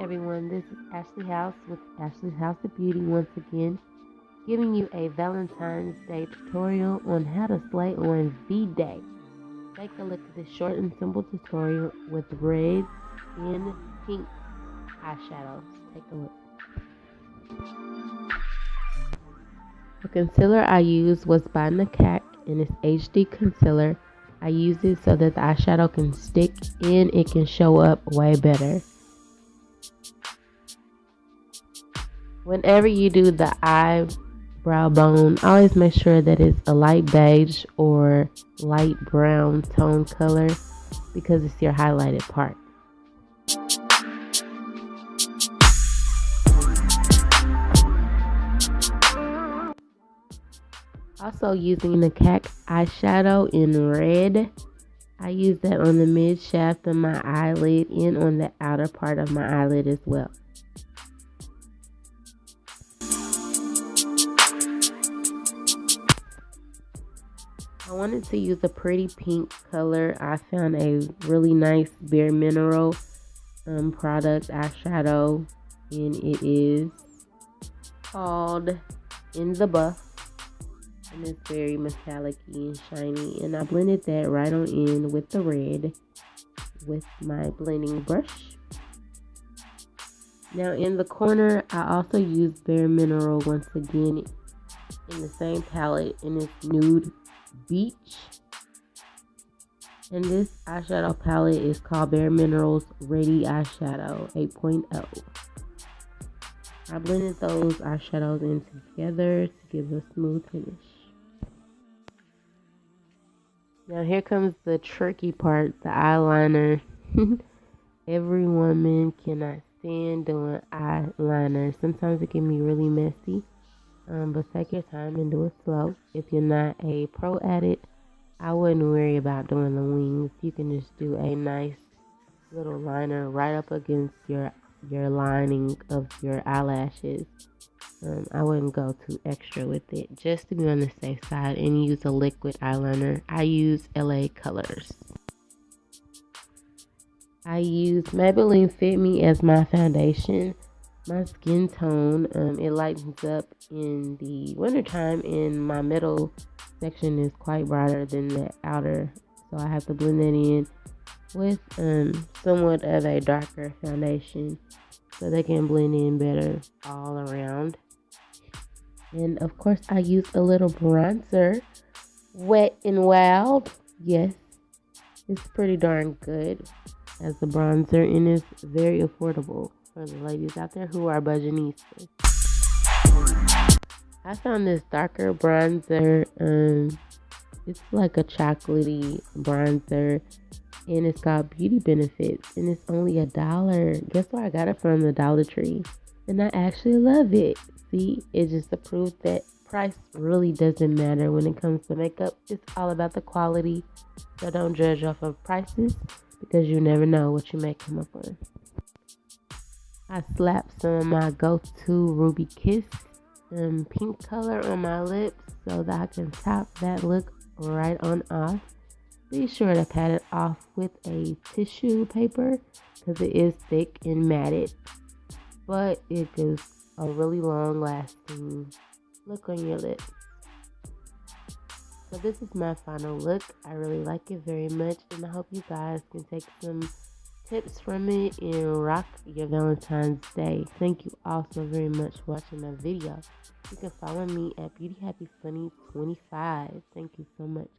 everyone, this is Ashley House with Ashley's House of Beauty once again, giving you a Valentine's Day tutorial on how to slay on V-Day. Take a look at this short and simple tutorial with red and pink eyeshadows. Take a look. The concealer I used was by NACAC and it's HD concealer. I use it so that the eyeshadow can stick and it can show up way better. Whenever you do the eyebrow bone, always make sure that it's a light beige or light brown tone color because it's your highlighted part. Also using the NACAC eyeshadow in red, I use that on the mid shaft of my eyelid and on the outer part of my eyelid as well. I wanted to use a pretty pink color. I found a really nice Bare Mineral product eyeshadow, and it is called In the Buff, and it's very metallic and shiny, and I blended that right on in with the red with my blending brush. Now in the corner, I also used Bare Mineral once again in the same palette, and it's Nude Beach, and this eyeshadow palette is called Bare Minerals Ready Eyeshadow 8.0. I blended those eyeshadows in together to give a smooth finish. Now here comes the tricky part, the eyeliner. Every woman cannot stand doing eyeliner. Sometimes it can be really messy. But take your time and do it slow. If you're not a pro at it, I wouldn't worry about doing the wings. You can just do a nice little liner right up against your lining of your eyelashes. I wouldn't go too extra with it, just to be on the safe side, and use a liquid eyeliner. I use LA Colors. I use Maybelline Fit Me as my foundation. My skin tone, it lightens up in the wintertime, and my middle section is quite brighter than the outer, so I have to blend that in with somewhat of a darker foundation so they can blend in better all around. And of course I use a little bronzer, Wet n Wild. Yes, it's pretty darn good as a bronzer, and it's very affordable for the ladies out there who are budgetistas. I found this darker bronzer. It's like a chocolatey bronzer, and it's called Beauty Benefits, and it's only $1. Guess where I got it from? The Dollar Tree, and I actually love it. See, it just a proof that price really doesn't matter when it comes to makeup. It's all about the quality, so don't judge off of prices because you never know what you may come up with. I slapped some of my go-to Ruby Kiss pink color on my lips so that I can top that look right on off. Be sure to pat it off with a tissue paper because it is thick and matted, but it gives a really long lasting look on your lips. So this is my final look. I really like it very much, and I hope you guys can take some tips from it and rock your Valentine's Day. Thank you all so very much for watching my video. You can follow me at Beauty Happy Funny 25. Thank you so much.